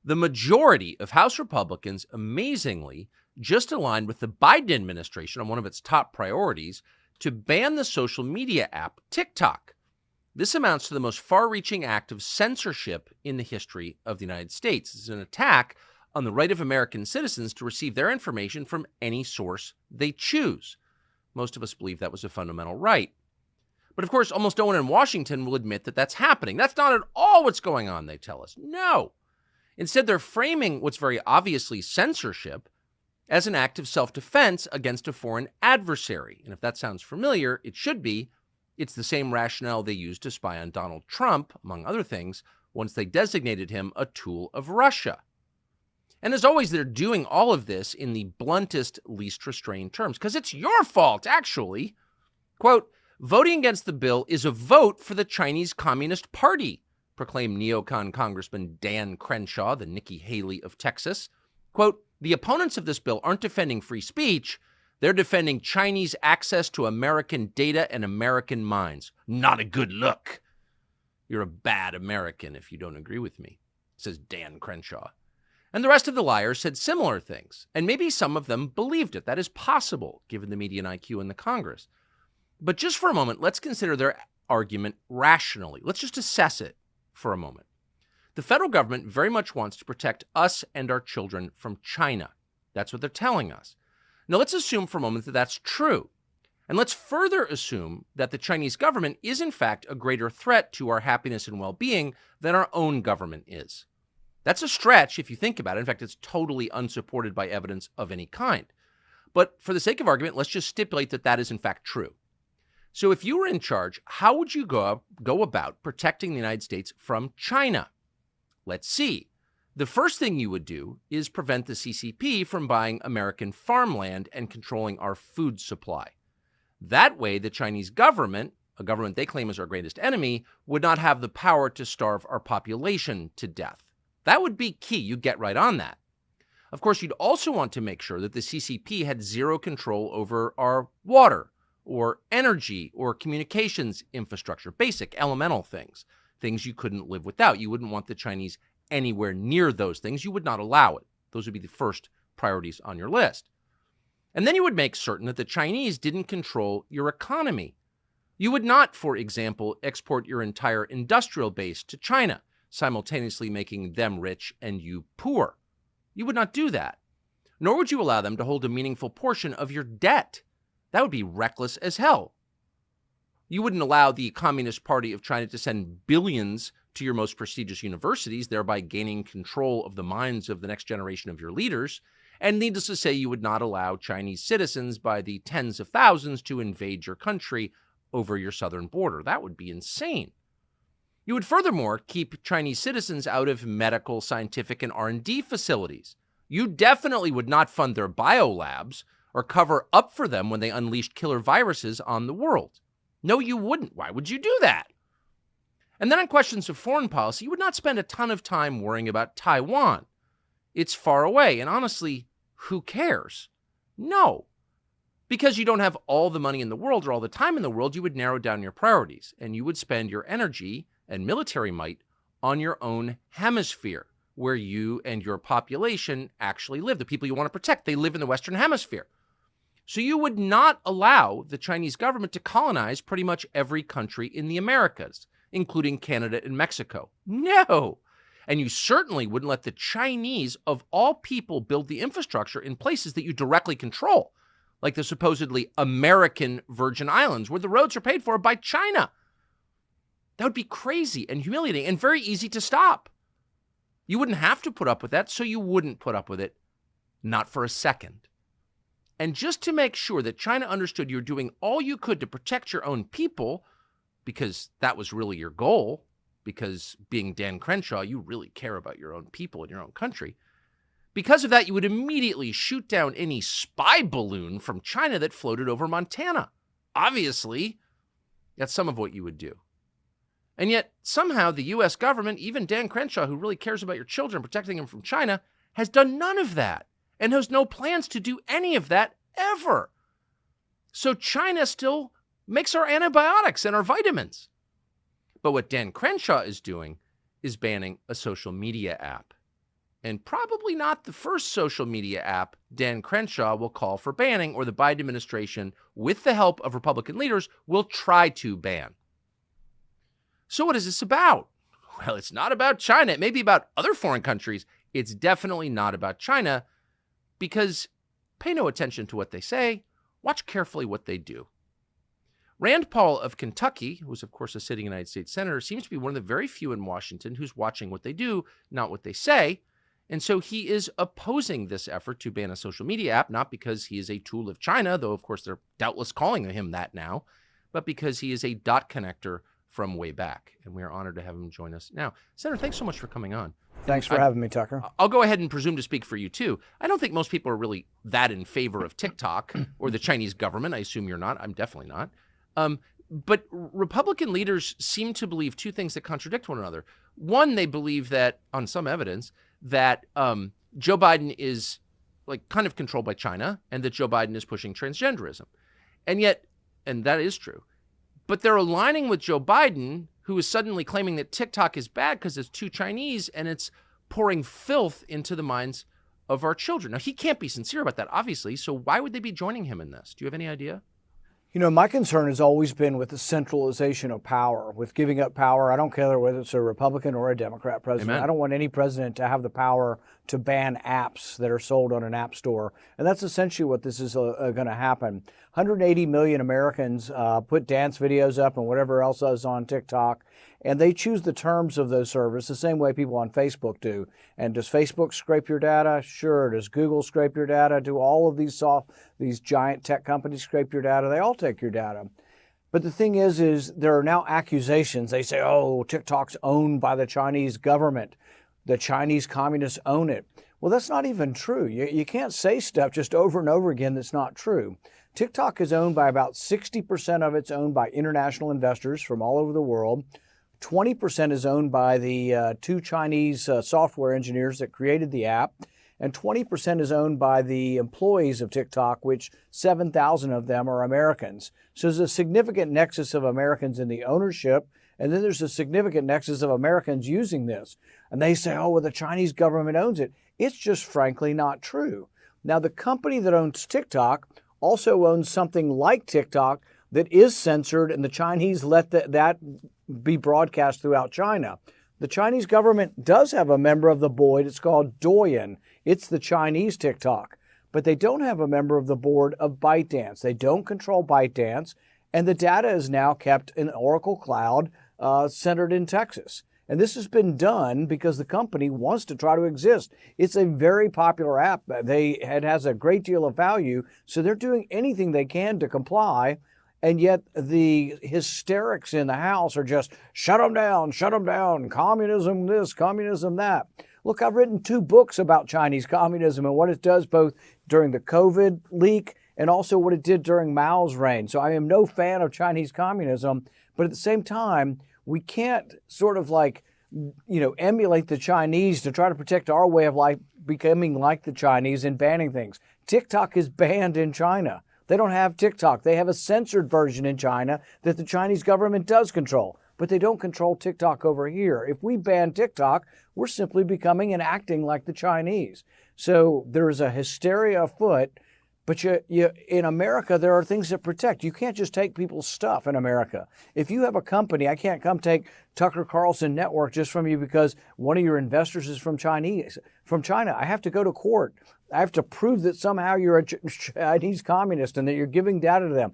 The majority of House Republicans, amazingly, just aligned with the Biden administration on one of its top priorities to ban the social media app TikTok. This amounts to the most far-reaching act of censorship in the history of the United States. It's an attack on the right of American citizens to receive their information from any source they choose. Most of us believe that was a fundamental right. But of course, almost no one in Washington will admit that that's happening. That's not at all what's going on, they tell us. No. Instead, they're framing what's very obviously censorship as an act of self-defense against a foreign adversary. And if that sounds familiar, it should be. It's the same rationale they used to spy on Donald Trump, among other things, once they designated him a tool of Russia. And as always, they're doing all of this in the bluntest, least restrained terms, because it's your fault, actually. Quote, voting against the bill is a vote for the Chinese Communist Party, proclaimed neocon Congressman Dan Crenshaw, the Nikki Haley of Texas. Quote, the opponents of this bill aren't defending free speech. They're defending Chinese access to American data and American minds. Not a good look. You're a bad American if you don't agree with me, says Dan Crenshaw. And the rest of the liars said similar things, and maybe some of them believed it. That is possible, given the median IQ in the Congress. But just for a moment, let's consider their argument rationally. Let's just assess it for a moment. The federal government very much wants to protect us and our children from China. That's what they're telling us. Now, let's assume for a moment that that's true. And let's further assume that the Chinese government is, in fact, a greater threat to our happiness and well-being than our own government is. That's a stretch if you think about it. In fact, it's totally unsupported by evidence of any kind. But for the sake of argument, let's just stipulate that that is, in fact, true. So if you were in charge, how would you go about protecting the United States from China? Let's see. The first thing you would do is prevent the CCP from buying American farmland and controlling our food supply. That way, the Chinese government, a government they claim is our greatest enemy, would not have the power to starve our population to death. That would be key. You'd get right on that. Of course, you'd also want to make sure that the CCP had zero control over our water or energy or communications infrastructure, basic elemental things, things you couldn't live without. You wouldn't want the Chinese anywhere near those things. You would not allow it. Those would be the first priorities on your list. And then you would make certain that the Chinese didn't control your economy. You would not, for example, export your entire industrial base to China, simultaneously making them rich and you poor. You would not do that. Nor would you allow them to hold a meaningful portion of your debt. That would be reckless as hell. You wouldn't allow the Communist Party of China to send billions to your most prestigious universities, thereby gaining control of the minds of the next generation of your leaders. And needless to say, you would not allow Chinese citizens by the tens of thousands to invade your country over your southern border. That would be insane. You would furthermore keep Chinese citizens out of medical, scientific, and R&D facilities. You definitely would not fund their biolabs or cover up for them when they unleashed killer viruses on the world. No, you wouldn't. Why would you do that? And then on questions of foreign policy, you would not spend a ton of time worrying about Taiwan. It's far away, and honestly, who cares? No. Because you don't have all the money in the world or all the time in the world, you would narrow down your priorities, and you would spend your energy and military might on your own hemisphere, where you and your population actually live. The people you want to protect, they live in the Western Hemisphere. So you would not allow the Chinese government to colonize pretty much every country in the Americas, including Canada and Mexico. No. And you certainly wouldn't let the Chinese, of all people, build the infrastructure in places that you directly control, like the supposedly American Virgin Islands, where the roads are paid for by China. That would be crazy and humiliating and very easy to stop. You wouldn't have to put up with that, so you wouldn't put up with it, not for a second. And just to make sure that China understood you're doing all you could to protect your own people, because that was really your goal, because being Dan Crenshaw, you really care about your own people and your own country. Because of that, you would immediately shoot down any spy balloon from China that floated over Montana. Obviously, that's some of what you would do. And yet, somehow, the U.S. government, even Dan Crenshaw, who really cares about your children, protecting them from China, has done none of that and has no plans to do any of that ever. So China still makes our antibiotics and our vitamins. But what Dan Crenshaw is doing is banning a social media app. and probably not the first social media app Dan Crenshaw will call for banning, or the Biden administration, with the help of Republican leaders, will try to ban. So what is this about? Well, it's not about China. It may be about other foreign countries. It's definitely not about China, because pay no attention to what they say. Watch carefully what they do. Rand Paul of Kentucky, who's of course a sitting United States senator, seems to be one of the very few in Washington who's watching what they do, not what they say. And so he is opposing this effort to ban a social media app, not because he is a tool of China, though of course they're doubtless calling him that now, but because he is a dot connector from way back. And we are honored to have him join us now. Senator, thanks so much for coming on. Thanks for having me, Tucker. I'll go ahead and presume to speak for you, too. I don't think most people are really that in favor of TikTok or the Chinese government. I assume you're not. I'm definitely not. But Republican leaders seem to believe two things that contradict one another. One, they believe that, on some evidence, that Joe Biden is like kind of controlled by China, and that Joe Biden is pushing transgenderism. And yet, and that is true, but they're aligning with Joe Biden, who is suddenly claiming that TikTok is bad because it's too Chinese and it's pouring filth into the minds of our children. Now, he can't be sincere about that, obviously, so why would they be joining him in this? Do you have any idea? You know, my concern has always been with the centralization of power, with giving up power. I don't care whether it's a Republican or a Democrat president. Amen. I don't want any president to have the power to ban apps that are sold on an app store. And that's essentially what this is going to happen. 180 million Americans put dance videos up and whatever else is on TikTok, and they choose the terms of those services the same way people on Facebook do. And does Facebook scrape your data? Sure. Does Google scrape your data? Do all of these giant tech companies scrape your data? They all take your data. But the thing is there are now accusations. They say, oh, TikTok's owned by the Chinese government. The Chinese communists own it. Well, that's not even true. You can't say stuff just over and over again that's not true. TikTok is owned by about 60% of it's owned by international investors from all over the world. 20% is owned by the two Chinese software engineers that created the app. And 20% is owned by the employees of TikTok, which 7,000 of them are Americans. So there's a significant nexus of Americans in the ownership. And then there's a significant nexus of Americans using this. And they say, oh, well, the Chinese government owns it. It's just frankly not true. Now, the company that owns TikTok also owns something like TikTok that is censored, and the Chinese let that be broadcast throughout China. The Chinese government does have a member of the board. It's called Douyin. It's the Chinese TikTok. But they don't have a member of the board of ByteDance. They don't control ByteDance. And the data is now kept in Oracle Cloud, centered in Texas. And this has been done because the company wants to try to exist. It's a very popular app. It has a great deal of value, so they're doing anything they can to comply. And yet the hysterics in the House are just, shut them down, communism this, communism that. Look, I've written 2 books about Chinese communism and what it does both during the COVID leak and also what it did during Mao's reign. So I am no fan of Chinese communism, but at the same time, we can't sort of like, emulate the Chinese to try to protect our way of life, becoming like the Chinese and banning things. TikTok is banned in China. They don't have TikTok. They have a censored version in China that the Chinese government does control, but they don't control TikTok over here. If we ban TikTok, we're simply becoming and acting like the Chinese. So there is a hysteria afoot. But in America, there are things that protect. You can't just take people's stuff in America. If you have a company, I can't come take Tucker Carlson Network just from you because one of your investors is from China. I have to go to court. I have to prove that somehow you're a Chinese communist and that you're giving data to them.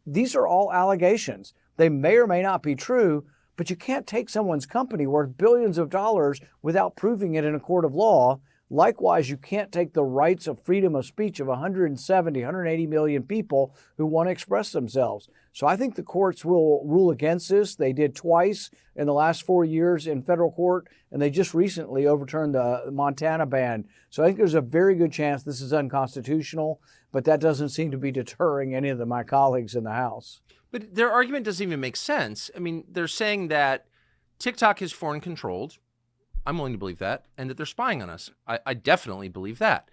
These are all allegations. They may or may not be true, but you can't take someone's company worth billions of dollars without proving it in a court of law. Likewise, you can't take the rights of freedom of speech of 180 million people who want to express themselves. So I think the courts will rule against this. They did twice in the last 4 years in federal court, and they just recently overturned the Montana ban. So I think there's a very good chance this is unconstitutional, but that doesn't seem to be deterring any of my colleagues in the House. But their argument doesn't even make sense. I mean, they're saying that TikTok is foreign controlled. I'm willing to believe that, and that they're spying on us. I definitely believe that.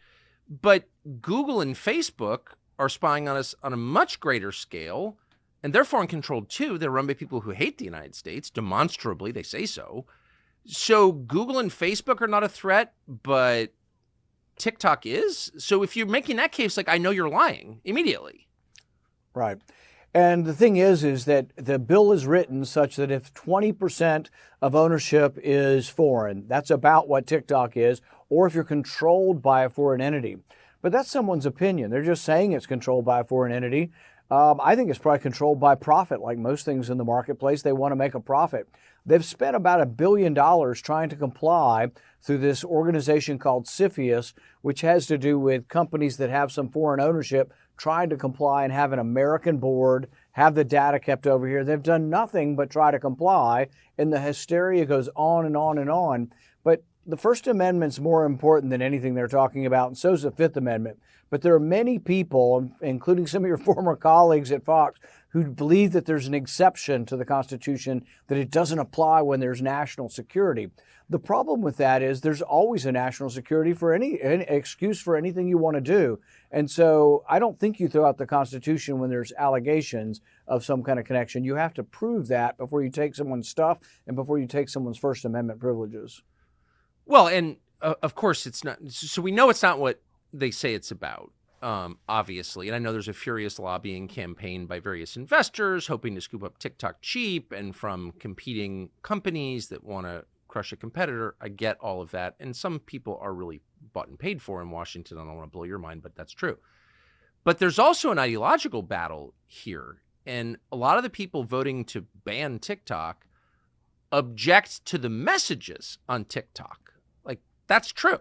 But Google and Facebook are spying on us on a much greater scale, and they're foreign controlled too. They're run by people who hate the United States, demonstrably, they say so. So Google and Facebook are not a threat, but TikTok is? So if you're making that case, like, I know you're lying immediately. Right. And the thing is that the bill is written such that if 20% of ownership is foreign, that's about what TikTok is, or if you're controlled by a foreign entity. But that's someone's opinion. They're just saying it's controlled by a foreign entity. I think it's probably controlled by profit. Like most things in the marketplace, they want to make a profit. They've spent about $1 billion trying to comply through this organization called CFIUS, which has to do with companies that have some foreign ownership trying to comply and have an American board, have the data kept over here. They've done nothing but try to comply, and the hysteria goes on and on and on. But the First Amendment's more important than anything they're talking about, and so is the Fifth Amendment. But there are many people, including some of your former colleagues at Fox, who believe that there's an exception to the Constitution, that it doesn't apply when there's national security. The problem with that is there's always a national security for any excuse for anything you want to do. And so I don't think you throw out the Constitution when there's allegations of some kind of connection. You have to prove that before you take someone's stuff and before you take someone's First Amendment privileges. Well, and of course it's not. So we know it's not what they say it's about, obviously. And I know there's a furious lobbying campaign by various investors hoping to scoop up TikTok cheap and from competing companies that want to crush a competitor. I get all of that. And some people are really bought and paid for in Washington. I don't want to blow your mind, but that's true. But there's also an ideological battle here. And a lot of the people voting to ban TikTok object to the messages on TikTok. Like, that's true.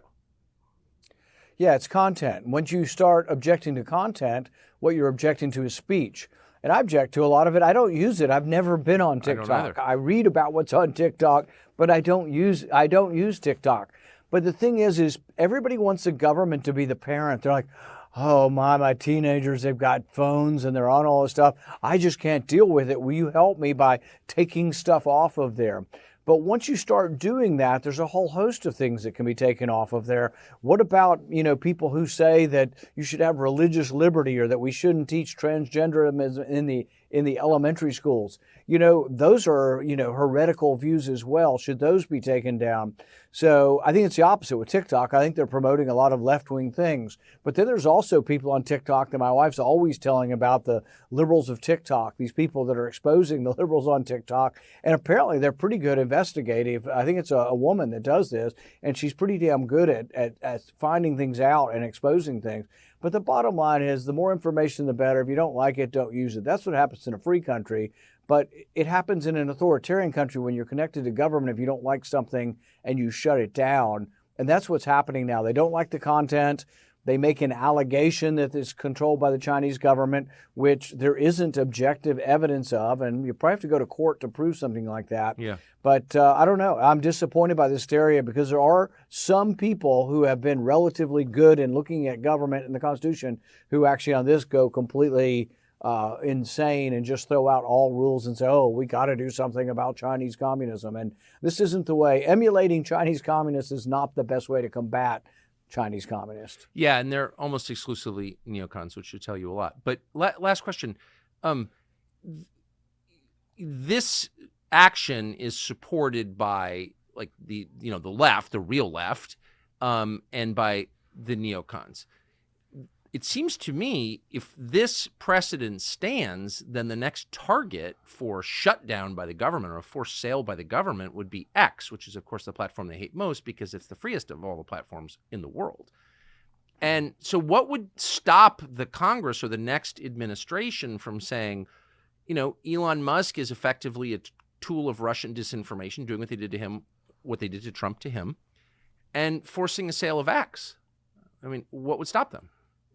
Yeah, it's content. Once you start objecting to content, what you're objecting to is speech. And I object to a lot of it. I don't use it. I've never been on TikTok. I read about what's on TikTok, but I don't use TikTok. But the thing is everybody wants the government to be the parent. They're like, oh, my teenagers, they've got phones and they're on all this stuff. I just can't deal with it. Will you help me by taking stuff off of there? But once you start doing that, there's a whole host of things that can be taken off of there. What about, people who say that you should have religious liberty or that we shouldn't teach transgenderism in the elementary schools? Those are, heretical views as well. Should those be taken down? So I think it's the opposite with TikTok. I think they're promoting a lot of left-wing things. But then there's also people on TikTok that my wife's always telling about, the liberals of TikTok, these people that are exposing the liberals on TikTok. And apparently they're pretty good investigative. I think it's a woman that does this, and she's pretty damn good at finding things out and exposing things. But the bottom line is the more information, the better. If you don't like it, don't use it. That's what happens in a free country. But it happens in an authoritarian country when you're connected to government if you don't like something and you shut it down. And that's what's happening now. They don't like the content. They make an allegation that it's controlled by the Chinese government, which there isn't objective evidence of. And you probably have to go to court to prove something like that. Yeah. But I don't know. I'm disappointed by this hysteria because there are some people who have been relatively good in looking at government and the Constitution who actually on this go completely insane and just throw out all rules and say, oh, we got to do something about Chinese communism. And this isn't the way. Emulating Chinese communists is not the best way to combat Chinese communists. Yeah, and they're almost exclusively neocons, which should tell you a lot. But last question. This action is supported by the left, the real left, and by the neocons. It seems to me if this precedent stands, then the next target for shutdown by the government or a forced sale by the government would be X, which is, of course, the platform they hate most because it's the freest of all the platforms in the world. And so what would stop the Congress or the next administration from saying, Elon Musk is effectively a tool of Russian disinformation, doing what they did to him, what they did to Trump to him, and forcing a sale of X? I mean, what would stop them?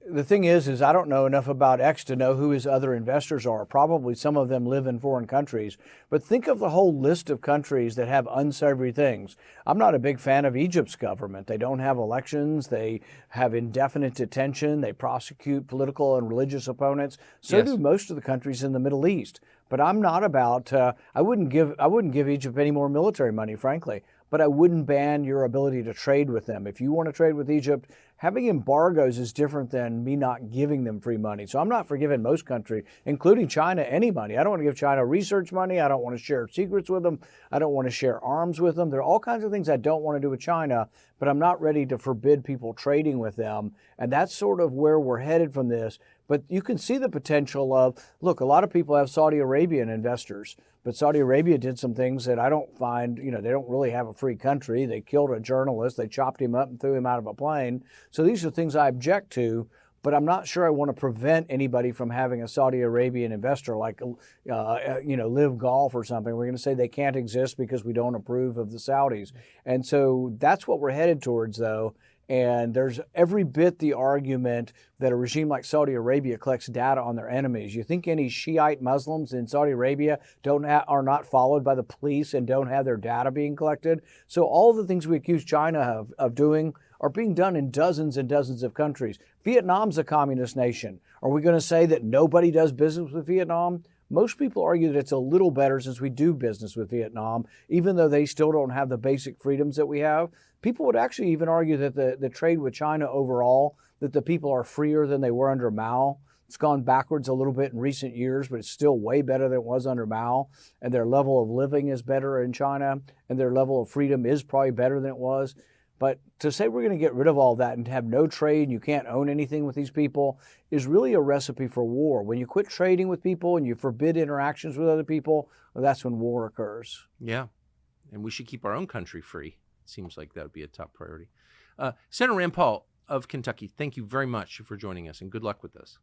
The thing is I don't know enough about X to know who his other investors are. Probably some of them live in foreign countries. But think of the whole list of countries that have unsavory things. I'm not a big fan of Egypt's government. They don't have elections. They have indefinite detention. They prosecute political and religious opponents. So do most of the countries in the Middle East. But I'm not about. I wouldn't give Egypt any more military money, frankly. But I wouldn't ban your ability to trade with them. If you want to trade with Egypt, having embargoes is different than me not giving them free money. So I'm not for giving most countries, including China, any money. I don't want to give China research money. I don't want to share secrets with them. I don't want to share arms with them. There are all kinds of things I don't want to do with China, but I'm not ready to forbid people trading with them. And that's sort of where we're headed from this. But you can see the potential of, look, a lot of people have Saudi Arabian investors, but Saudi Arabia did some things that I don't find, they don't really have a free country. They killed a journalist. They chopped him up and threw him out of a plane. So these are things I object to, but I'm not sure I want to prevent anybody from having a Saudi Arabian investor like, Live Golf or something. We're going to say they can't exist because we don't approve of the Saudis. And so that's what we're headed towards, though. And there's every bit the argument that a regime like Saudi Arabia collects data on their enemies. You think any Shiite Muslims in Saudi Arabia are not followed by the police and don't have their data being collected? So all the things we accuse China of doing are being done in dozens and dozens of countries. Vietnam's a communist nation. Are we going to say that nobody does business with Vietnam? Most people argue that it's a little better since we do business with Vietnam, even though they still don't have the basic freedoms that we have. People would actually even argue that the trade with China overall, that the people are freer than they were under Mao. It's gone backwards a little bit in recent years, but it's still way better than it was under Mao. And their level of living is better in China, and their level of freedom is probably better than it was. But to say we're going to get rid of all that and have no trade and you can't own anything with these people is really a recipe for war. When you quit trading with people and you forbid interactions with other people, well, that's when war occurs. Yeah, and we should keep our own country free. Seems like that would be a top priority. Senator Rand Paul of Kentucky, thank you very much for joining us, and good luck with this.